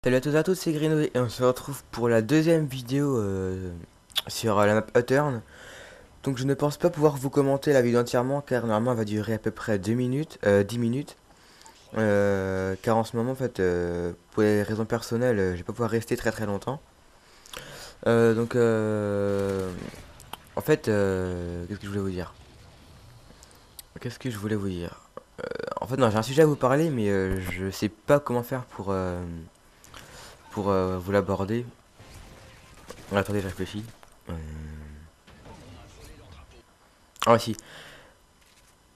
Salut à tous et à toutes, c'est Grino et on se retrouve pour la deuxième vidéo sur la map Uttern. Donc je ne pense pas pouvoir vous commenter la vidéo entièrement car normalement elle va durer à peu près 2 minutes, 10 minutes. Car en ce moment en fait, pour des raisons personnelles, je vais pas pouvoir rester très longtemps. Donc en fait, qu'est-ce que je voulais vous dire? Qu'est-ce que je voulais vous dire? En fait non, j'ai un sujet à vous parler mais je sais pas comment faire pour vous l'aborder. Attendez, je réfléchis. Euh, Ah si,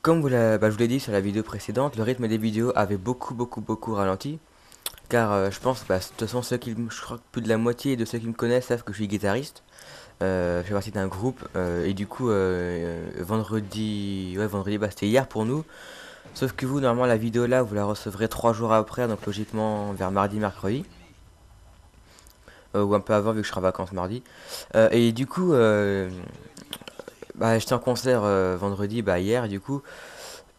comme je vous l'ai dit sur la vidéo précédente, le rythme des vidéos avait beaucoup ralenti. Car je pense, de toute façon, je crois que plus de la moitié de ceux qui me connaissent savent que je suis guitariste. Je fais partie d'un groupe et du coup, vendredi, ouais, vendredi, bah, c'était hier pour nous. Sauf que vous, normalement, la vidéo là, vous la recevrez 3 jours après, donc logiquement vers mardi, mercredi. Ou un peu avant vu que je serai en vacances mardi. Et du coup, bah, j'étais en concert vendredi, bah, hier, du coup.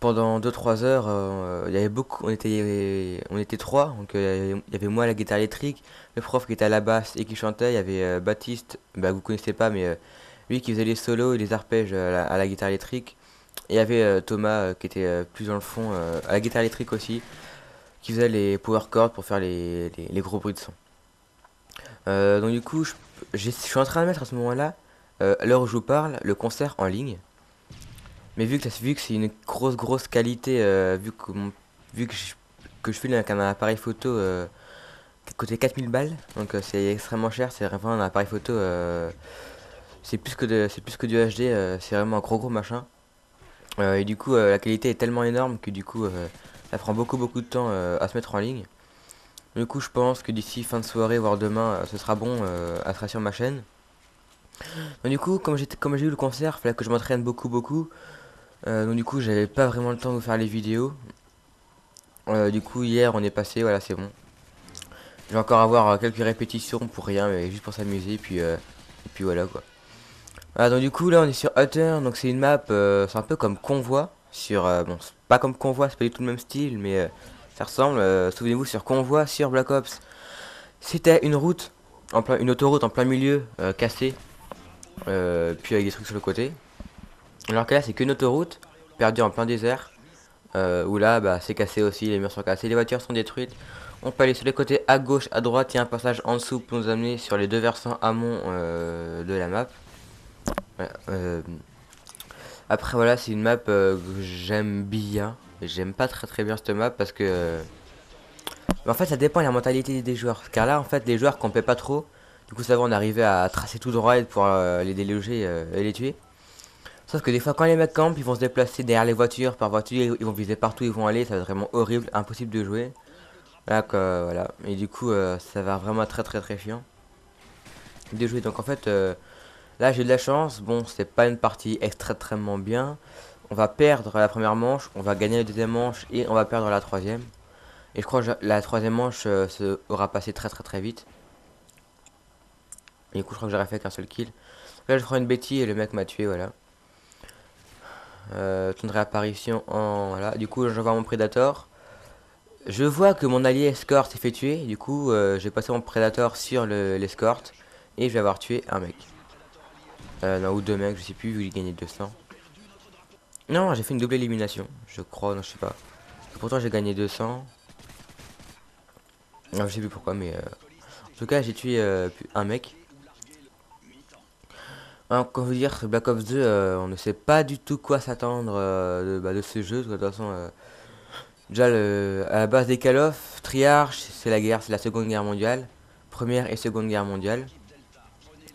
Pendant 2 3 heures, il y avait beaucoup, on était trois, donc il y avait moi à la guitare électrique, le prof qui était à la basse et qui chantait, il y avait Baptiste, bah vous connaissez pas, mais lui qui faisait les solos et les arpèges à la guitare électrique, et il y avait Thomas qui était plus dans le fond à la guitare électrique aussi, qui faisait les power chords pour faire les gros bruits de son. Donc du coup, je suis en train de mettre à ce moment-là, à l'heure où je vous parle, le concert en ligne. Mais vu que c'est une grosse qualité, vu que je filme avec un appareil photo qui coûtait 4000 balles, donc c'est extrêmement cher, c'est vraiment un appareil photo, c'est plus que du HD, c'est vraiment un gros machin. Et du coup, la qualité est tellement énorme que du coup, ça prend beaucoup de temps à se mettre en ligne. Du coup, je pense que d'ici fin de soirée, voire demain, ce sera bon, elle sera sur ma chaîne. Donc du coup, comme j'ai eu le concert, il fallait que je m'entraîne beaucoup. Donc du coup, j'avais pas vraiment le temps de vous faire les vidéos. Du coup, hier, on est passé, voilà, c'est bon. Je vais encore avoir quelques répétitions pour rien, mais juste pour s'amuser, et puis voilà quoi. Voilà, donc du coup, là, on est sur Hutter, donc c'est une map, c'est un peu comme Convoi, bon, c'est pas comme Convoi, c'est pas du tout le même style, mais ça ressemble, souvenez-vous, sur Convoi, sur Black Ops, c'était une autoroute en plein milieu, cassée, puis avec des trucs sur le côté. Alors que là, c'est qu'une autoroute, perdue en plein désert, où là, bah, c'est cassé aussi, les murs sont cassés, les voitures sont détruites. On peut aller sur les côtés à gauche, à droite, il y a un passage en dessous pour nous amener sur les deux versants amont de la map. Ouais, après voilà, c'est une map que j'aime bien. J'aime pas très bien cette map parce que mais en fait ça dépend de la mentalité des joueurs. Car là en fait les joueurs qu'on paie pas trop, du coup ça va on arrivait à tracer tout droit et pour les déloger et les tuer. Sauf que des fois quand les mecs campent, ils vont se déplacer derrière les voitures, par voiture, ils vont viser partout, ils vont aller, ça va être vraiment horrible, impossible de jouer. Là, quoi, voilà. Et du coup, ça va vraiment être très chiant de jouer. Donc en fait, là j'ai de la chance. Bon, c'est pas une partie extrêmement bien. On va perdre la première manche, on va gagner la deuxième manche et on va perdre la troisième. Et je crois que la troisième manche aura passé très vite. Et du coup, je crois que j'aurais fait qu'un seul kill. Là, je prends une bêtise et le mec m'a tué, voilà. Ton réapparition en. Voilà. Du coup, je vois mon Predator. Je vois que mon allié escort s'est fait tuer. Du coup, j'ai passé mon Predator sur l'escort. Et je vais avoir tué un mec. Non, ou deux mecs, je sais plus, vu qu'il gagnait 200. Non, j'ai fait une double élimination. Je crois, non, je sais pas. Pourtant, j'ai gagné 200. Non, je sais plus pourquoi, mais. En tout cas, j'ai tué un mec. Alors, quand vous dire, ce Black Ops 2, on ne sait pas du tout quoi s'attendre de ce jeu. De toute façon, déjà, à la base des Call of, Triarch, c'est la guerre, c'est la Seconde Guerre mondiale. Première et Seconde Guerre mondiale.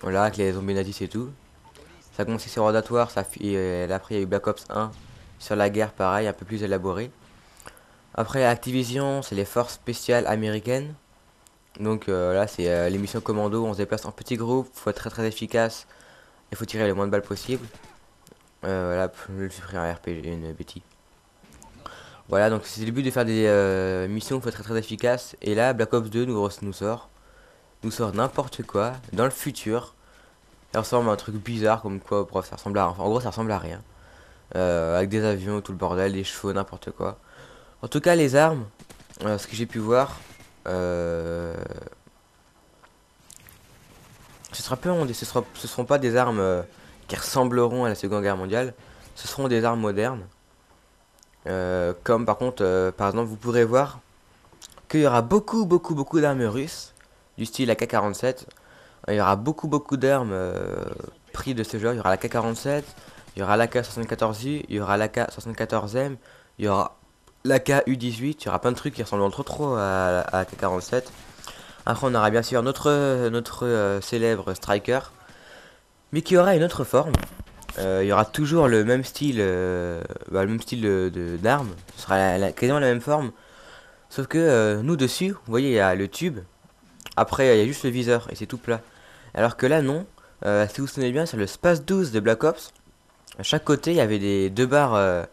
Voilà, avec les zombies nazis et tout. Ça a commencé sur World at War, et après il y a eu Black Ops 1 sur la guerre, pareil, un peu plus élaboré. Après Activision, c'est les forces spéciales américaines. Donc là, c'est les missions commando, on se déplace en petits groupes, faut être très efficace, il faut tirer le moins de balles possible. Voilà, je suis pris un RPG, une bêtise. Voilà, donc c'est le but de faire des missions, il faut être très efficace. Et là, Black Ops 2 nous sort n'importe quoi dans le futur. Ça ressemble à un truc bizarre comme quoi, bref, ça ressemble à, enfin, en gros, ça ressemble à rien. Avec des avions, tout le bordel, des chevaux, n'importe quoi. En tout cas, les armes, ce que j'ai pu voir, Euh, ce sera peu, ce seront pas des armes qui ressembleront à la Seconde Guerre mondiale. Ce seront des armes modernes. Comme par contre, par exemple, vous pourrez voir qu'il y aura beaucoup d'armes russes du style AK-47. Il y aura beaucoup d'armes pris de ce genre. Il y aura l'AK-47, il y aura l'AK-74U, il y aura l'AK-74M, il y aura l'AK-U-18. Il y aura plein de trucs qui ressemblent trop à l'AK-47. Après, on aura bien sûr notre célèbre Striker, mais qui aura une autre forme. Il y aura toujours le même style d'arme. Ce sera quasiment la même forme. Sauf que nous dessus, vous voyez, il y a le tube. Après, il y a juste le viseur et c'est tout plat. Alors que là, non. Si vous vous souvenez bien, sur le Space 12 de Black Ops, à chaque côté, il y avait deux barres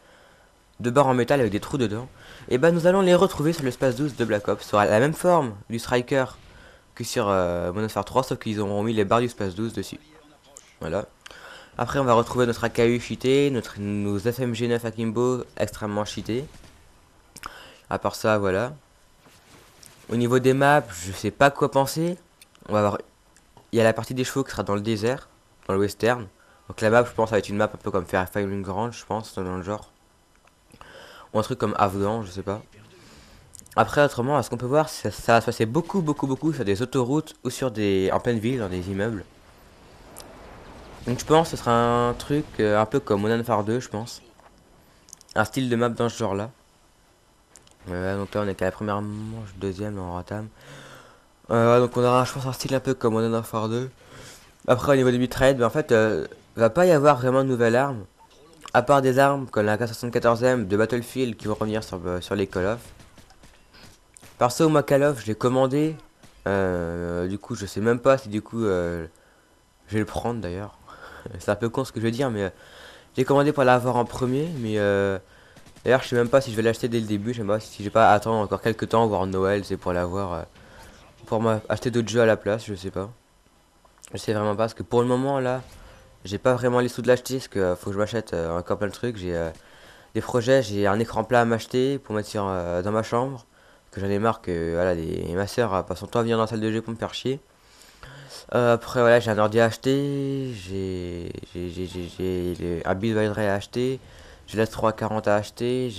en métal avec des trous dedans. Et bah, nous allons les retrouver sur le Space 12 de Black Ops. Ça aura la même forme du Striker que sur Modern Warfare 3, sauf qu'ils auront mis les barres du Space 12 dessus. Voilà. Après, on va retrouver notre AKU cheaté, nos FMG9 Akimbo extrêmement cheatés. À part ça, voilà. Au niveau des maps, je sais pas quoi penser. On va voir. Il y a la partie des chevaux qui sera dans le désert, dans le western. Donc la map, je pense, ça va être une map un peu comme Firing Range, je pense, dans le genre. Ou un truc comme Afghan, je sais pas. Après, autrement, à ce qu'on peut voir, ça va se passer beaucoup sur des autoroutes ou en pleine ville, dans des immeubles. Donc je pense que ce sera un truc un peu comme Modern Warfare 2, je pense. Un style de map dans ce genre-là. Donc là, on est qu'à la première manche, deuxième, on ratame. Donc on aura, je pense, un style un peu comme Modern Warfare 2. Après, au niveau des bitrates, ben, en fait, va pas y avoir vraiment de nouvelles armes. À part des armes comme la K74M de Battlefield qui vont revenir sur les Call of. Perso, moi, Call of, je l'ai commandé. Du coup, je sais même pas si du coup, je vais le prendre d'ailleurs. C'est un peu con ce que je veux dire, mais j'ai commandé pour l'avoir en premier. Mais d'ailleurs, je sais même pas si je vais l'acheter dès le début. Je sais pas si je vais pas attendre encore quelques temps, voire Noël, c'est pour l'avoir. Pour acheter d'autres jeux à la place, je sais pas. Je sais vraiment pas, parce que pour le moment, là, j'ai pas vraiment les sous de l'acheter, parce que faut que je m'achète encore plein de trucs. J'ai des projets, j'ai un écran plat à m'acheter pour mettre dans ma chambre. Que j'en ai marre que voilà, ma soeur passe son temps à venir dans la salle de jeu pour me faire chier. Après, voilà, j'ai un ordi à acheter, j'ai un Build Ray à acheter, j'ai la 340 à acheter,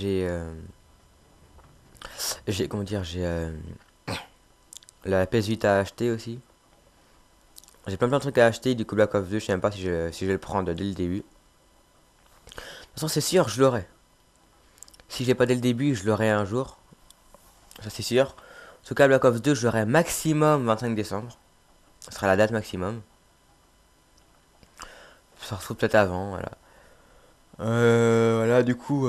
comment dire, j'ai la PS Vita à acheter aussi. J'ai plein de trucs à acheter, du coup Black Ops 2, je sais même pas si je vais le prendre dès le début. De toute façon, c'est sûr, je l'aurai. Si je l'ai pas dès le début, je l'aurai un jour. Ça, c'est sûr. En tout cas, Black Ops 2, je l'aurai maximum 25 décembre. Ce sera la date maximum. Ça se retrouve peut-être avant, voilà. Voilà, du coup,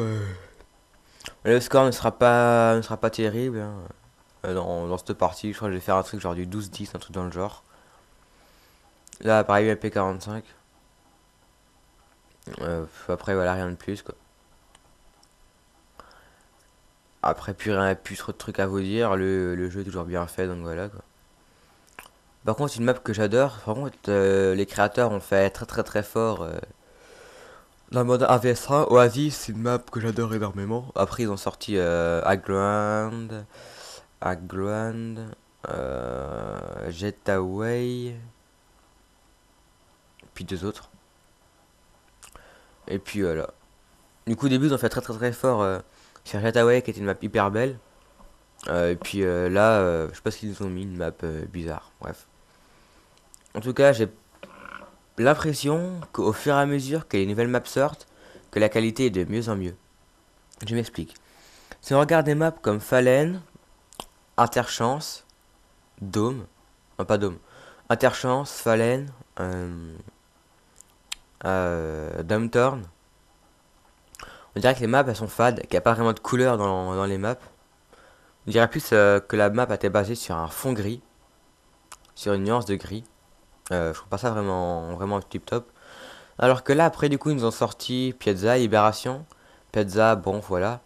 le score ne sera pas terrible, hein. Dans cette partie, je crois que je vais faire un truc genre du 12-10, un truc dans le genre. Là, pareil, MP45. Après, voilà, rien de plus, quoi. Après, plus trop de trucs à vous dire. Le jeu est toujours bien fait, donc voilà, quoi. Par contre, une map que j'adore. Par contre, les créateurs ont fait très fort dans le mode 1vs1. Oasis, c'est une map que j'adore énormément. Après, ils ont sorti Agrand, Jetaway, puis deux autres. Et puis voilà. Du coup, au début, ils ont fait très fort sur Jetaway, qui était une map hyper belle. Et puis là, je sais pas s'ils nous ont mis une map bizarre. Bref. En tout cas, j'ai l'impression qu'au fur et à mesure que les nouvelles maps sortent, que la qualité est de mieux en mieux. Je m'explique. Si on regarde des maps comme Fallen, Interchance, Dome, non pas Dome, Interchance, Fallen, Downturn, on dirait que les maps elles sont fades, qu'il n'y a pas vraiment de couleur dans les maps. On dirait plus que la map a été basée sur un fond gris, sur une nuance de gris. Je trouve pas ça vraiment tip top. Alors que là, après, du coup, ils nous ont sorti Piazza, Libération. Piazza, bon, voilà.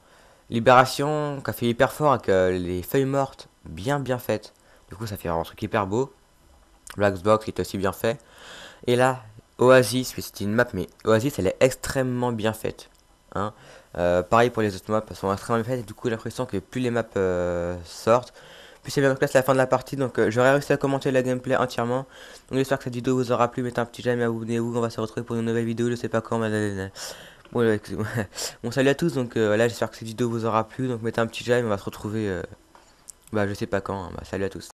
Libération, qui a fait hyper fort avec les feuilles mortes bien faites. Du coup, ça fait un truc hyper beau. Black Box, qui est aussi bien fait. Et là, Oasis, c'est une map, mais Oasis, elle est extrêmement bien faite. Hein. Pareil pour les autres maps, elles sont extrêmement bien faites. Et du coup, j'ai l'impression que plus les maps sortent, Puis c'est bien en place la fin de la partie, donc j'aurais réussi à commenter la gameplay entièrement. Donc j'espère que cette vidéo vous aura plu, mettez un petit j'aime et abonnez-vous, on va se retrouver pour une nouvelle vidéo, je sais pas quand, mais... Bon, excusez-moi. Bon, salut à tous, donc voilà, j'espère que cette vidéo vous aura plu, donc mettez un petit j'aime, on va se retrouver, bah je sais pas quand, hein. Bah, salut à tous.